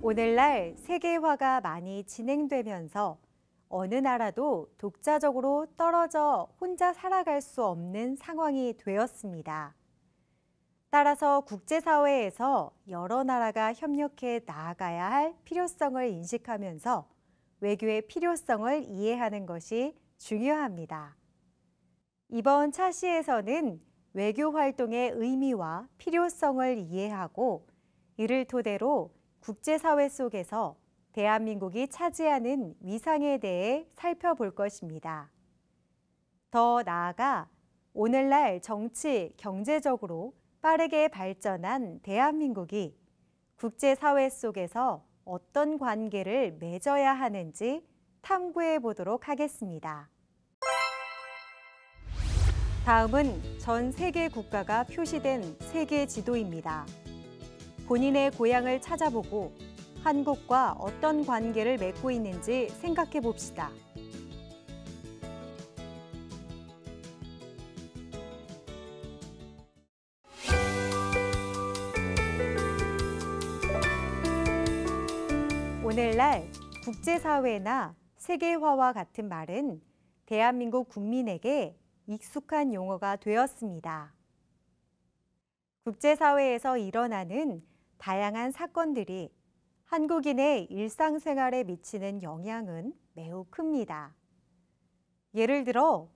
오늘날 세계화가 많이 진행되면서 어느 나라도 독자적으로 떨어져 혼자 살아갈 수 없는 상황이 되었습니다. 따라서 국제사회에서 여러 나라가 협력해 나아가야 할 필요성을 인식하면서 외교의 필요성을 이해하는 것이 중요합니다. 이번 차시에서는 외교 활동의 의미와 필요성을 이해하고 이를 토대로 국제사회 속에서 대한민국이 차지하는 위상에 대해 살펴볼 것입니다. 더 나아가 오늘날 정치, 경제적으로 빠르게 발전한 대한민국이 국제사회 속에서 어떤 관계를 맺어야 하는지 탐구해 보도록 하겠습니다. 다음은 전 세계 국가가 표시된 세계 지도입니다. 본인의 고향을 찾아보고 한국과 어떤 관계를 맺고 있는지 생각해 봅시다. 오늘날 국제사회나 세계화와 같은 말은 대한민국 국민에게 익숙한 용어가 되었습니다. 국제사회에서 일어나는 다양한 사건들이 한국인의 일상생활에 미치는 영향은 매우 큽니다. 예를 들어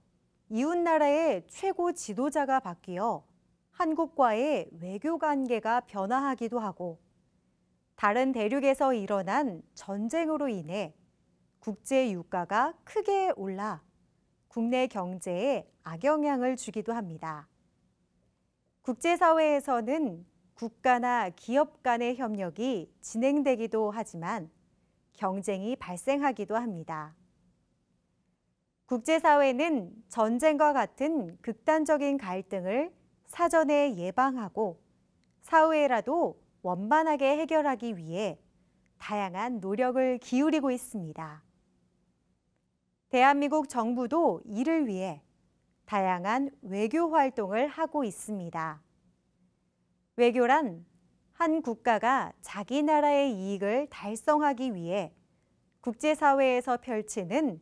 이웃나라의 최고 지도자가 바뀌어 한국과의 외교 관계가 변화하기도 하고 다른 대륙에서 일어난 전쟁으로 인해 국제 유가가 크게 올라 국내 경제에 악영향을 주기도 합니다. 국제사회에서는 국가나 기업 간의 협력이 진행되기도 하지만 경쟁이 발생하기도 합니다. 국제사회는 전쟁과 같은 극단적인 갈등을 사전에 예방하고 사후에라도 원만하게 해결하기 위해 다양한 노력을 기울이고 있습니다. 대한민국 정부도 이를 위해 다양한 외교 활동을 하고 있습니다. 외교란 한 국가가 자기 나라의 이익을 달성하기 위해 국제사회에서 펼치는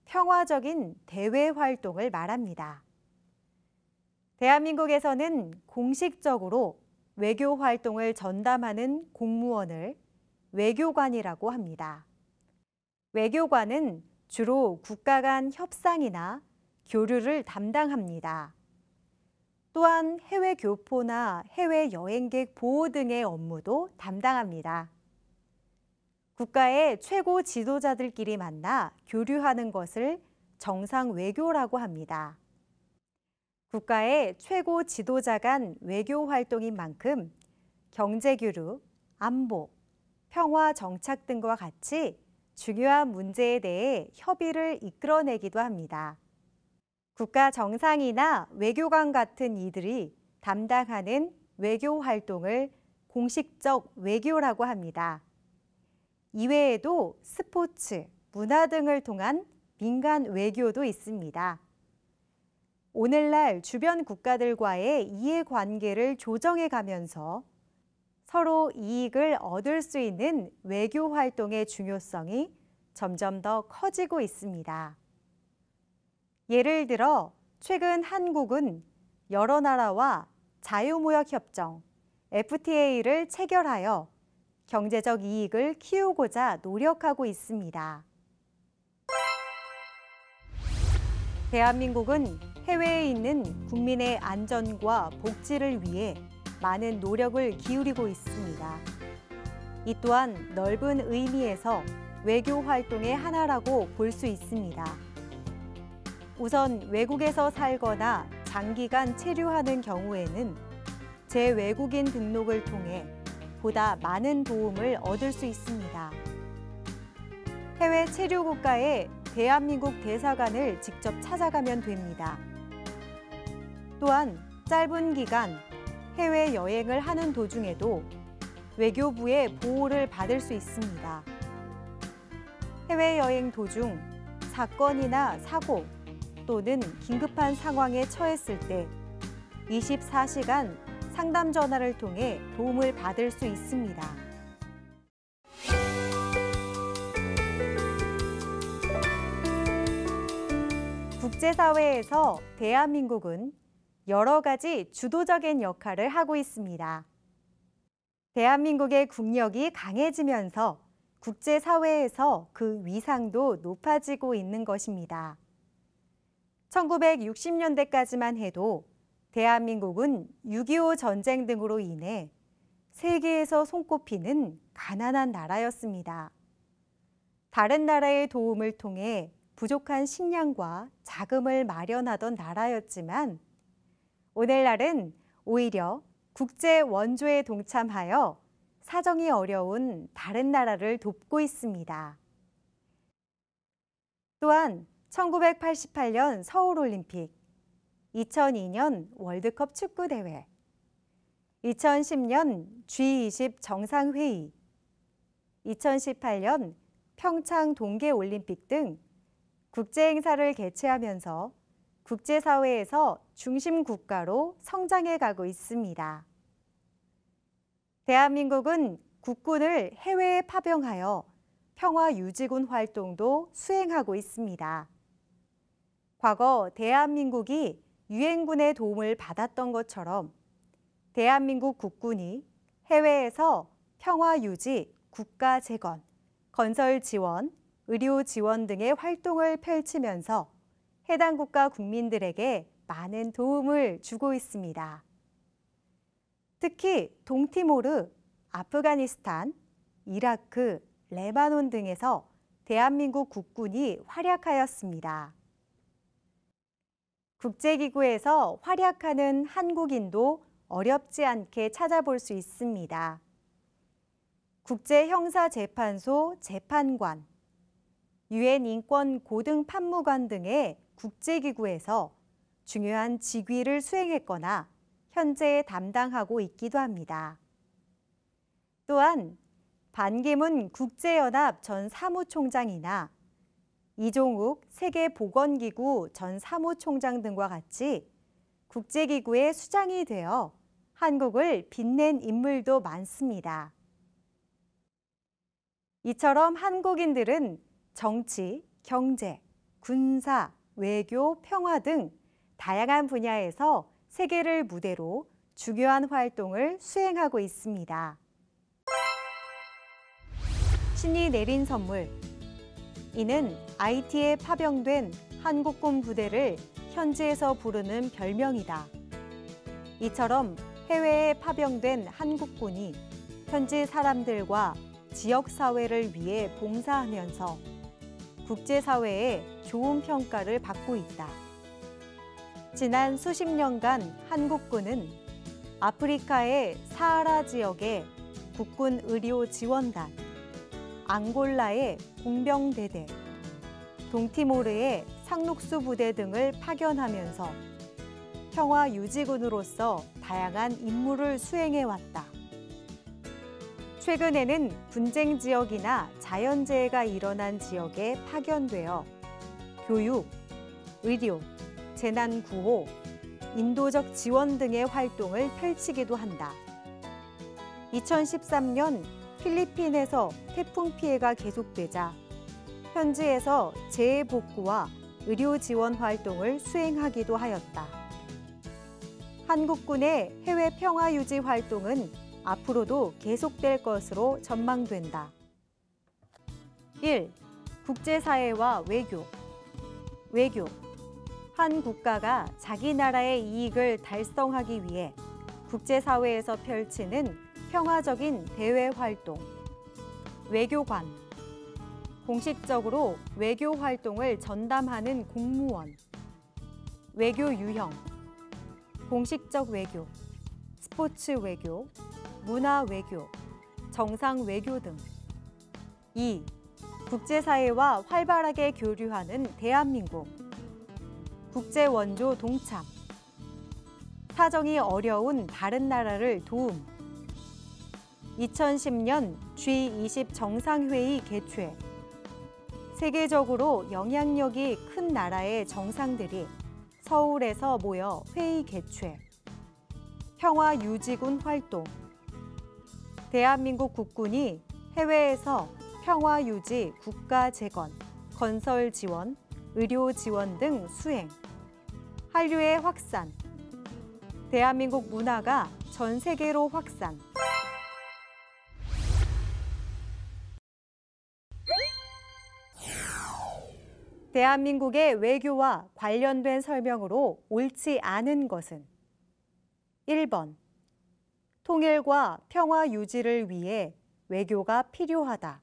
평화적인 대외 활동을 말합니다. 대한민국에서는 공식적으로 외교 활동을 전담하는 공무원을 외교관이라고 합니다. 외교관은 주로 국가 간 협상이나 교류를 담당합니다. 또한 해외 교포나 해외 여행객 보호 등의 업무도 담당합니다. 국가의 최고 지도자들끼리 만나 교류하는 것을 정상 외교라고 합니다. 국가의 최고 지도자 간 외교 활동인 만큼 경제 교류, 안보, 평화 정착 등과 같이 중요한 문제에 대해 협의를 이끌어내기도 합니다. 국가 정상이나 외교관 같은 이들이 담당하는 외교 활동을 공식적 외교라고 합니다. 이외에도 스포츠, 문화 등을 통한 민간 외교도 있습니다. 오늘날 주변 국가들과의 이해관계를 조정해 가면서 서로 이익을 얻을 수 있는 외교 활동의 중요성이 점점 더 커지고 있습니다. 예를 들어 최근 한국은 여러 나라와 자유무역협정 FTA를 체결하여 경제적 이익을 키우고자 노력하고 있습니다. 대한민국은 해외에 있는 국민의 안전과 복지를 위해 많은 노력을 기울이고 있습니다. 이 또한 넓은 의미에서 외교 활동의 하나라고 볼 수 있습니다. 우선 외국에서 살거나 장기간 체류하는 경우에는 재외국인 등록을 통해 보다 많은 도움을 얻을 수 있습니다. 해외 체류 국가에 대한민국 대사관을 직접 찾아가면 됩니다. 또한 짧은 기간 해외 여행을 하는 도중에도 외교부의 보호를 받을 수 있습니다. 해외여행 도중 사건이나 사고 또는 긴급한 상황에 처했을 때 24시간 상담 전화를 통해 도움을 받을 수 있습니다. 국제사회에서 대한민국은 여러 가지 주도적인 역할을 하고 있습니다. 대한민국의 국력이 강해지면서 국제사회에서 그 위상도 높아지고 있는 것입니다. 1960년대까지만 해도 대한민국은 6.25 전쟁 등으로 인해 세계에서 손꼽히는 가난한 나라였습니다. 다른 나라의 도움을 통해 부족한 식량과 자금을 마련하던 나라였지만 오늘날은 오히려 국제 원조에 동참하여 사정이 어려운 다른 나라를 돕고 있습니다. 또한 1988년 서울올림픽, 2002년 월드컵 축구대회, 2010년 G20 정상회의, 2018년 평창 동계올림픽 등 국제행사를 개최하면서 국제사회에서 중심 국가로 성장해 가고 있습니다. 대한민국은 국군을 해외에 파병하여 평화유지군 활동도 수행하고 있습니다. 과거 대한민국이 유엔군의 도움을 받았던 것처럼 대한민국 국군이 해외에서 평화유지, 국가재건, 건설 지원, 의료 지원 등의 활동을 펼치면서 해당 국가 국민들에게 많은 도움을 주고 있습니다. 특히 동티모르, 아프가니스탄, 이라크, 레바논 등에서 대한민국 국군이 활약하였습니다. 국제기구에서 활약하는 한국인도 어렵지 않게 찾아볼 수 있습니다. 국제형사재판소 재판관, 유엔 인권 고등판무관 등의 국제기구에서 중요한 직위를 수행했거나 현재 담당하고 있기도 합니다. 또한 반기문 국제연합 전 사무총장이나 이종욱 세계보건기구 전 사무총장 등과 같이 국제기구의 수장이 되어 한국을 빛낸 인물도 많습니다. 이처럼 한국인들은 정치, 경제, 군사, 외교, 평화 등 다양한 분야에서 세계를 무대로 중요한 활동을 수행하고 있습니다. 신이 내린 선물. 이는 IT에 파병된 한국군 부대를 현지에서 부르는 별명이다. 이처럼 해외에 파병된 한국군이 현지 사람들과 지역사회를 위해 봉사하면서 국제사회에 좋은 평가를 받고 있다. 지난 수십 년간 한국군은 아프리카의 사하라 지역의 국군 의료 지원단, 앙골라의 공병대대, 동티모르의 상록수 부대 등을 파견하면서 평화유지군으로서 다양한 임무를 수행해왔다. 최근에는 분쟁 지역이나 자연재해가 일어난 지역에 파견되어 교육, 의료, 재난구호, 인도적 지원 등의 활동을 펼치기도 한다. 2013년 필리핀에서 태풍 피해가 계속되자 현지에서 재해복구와 의료 지원 활동을 수행하기도 하였다. 한국군의 해외 평화유지 활동은 앞으로도 계속될 것으로 전망된다. 1. 국제사회와 외교. 외교. 한 국가가 자기 나라의 이익을 달성하기 위해 국제사회에서 펼치는 평화적인 대외 활동. 외교관. 공식적으로 외교 활동을 전담하는 공무원. 외교 유형. 공식적 외교, 스포츠 외교, 문화 외교, 정상 외교 등. 2. 국제사회와 활발하게 교류하는 대한민국. 국제 원조 동참. 사정이 어려운 다른 나라를 도움. 2010년 G20 정상회의 개최. 세계적으로 영향력이 큰 나라의 정상들이 서울에서 모여 회의 개최. 평화유지군 활동. 대한민국 국군이 해외에서 평화유지 국가재건, 건설 지원, 의료 지원 등 수행, 한류의 확산, 대한민국 문화가 전 세계로 확산. 대한민국의 외교와 관련된 설명으로 옳지 않은 것은 1번, 통일과 평화 유지를 위해 외교가 필요하다.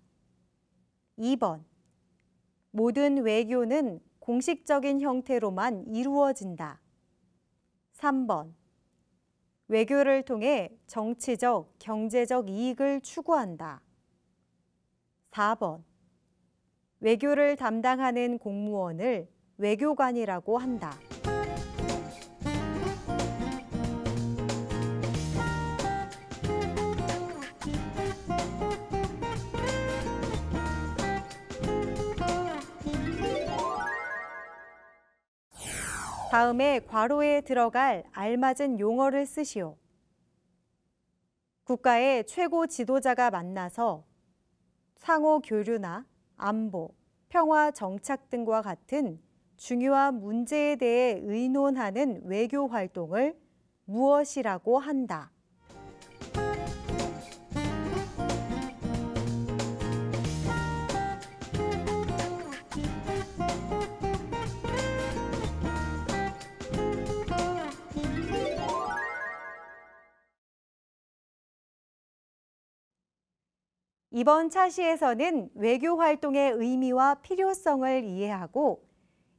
2번, 모든 외교는 공식적인 형태로만 이루어진다. 3번, 외교를 통해 정치적, 경제적 이익을 추구한다. 4번, 외교를 담당하는 공무원을 외교관이라고 한다. 다음에 괄호에 들어갈 알맞은 용어를 쓰시오. 국가의 최고 지도자가 만나서 상호 교류나 안보, 평화 정착 등과 같은 중요한 문제에 대해 의논하는 외교 활동을 무엇이라고 한다. 이번 차시에서는 외교 활동의 의미와 필요성을 이해하고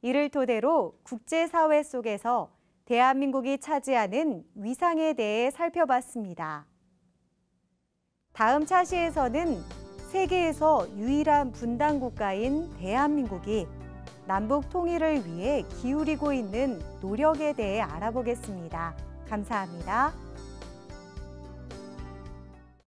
이를 토대로 국제사회 속에서 대한민국이 차지하는 위상에 대해 살펴봤습니다. 다음 차시에서는 세계에서 유일한 분단 국가인 대한민국이 남북 통일을 위해 기울이고 있는 노력에 대해 알아보겠습니다. 감사합니다.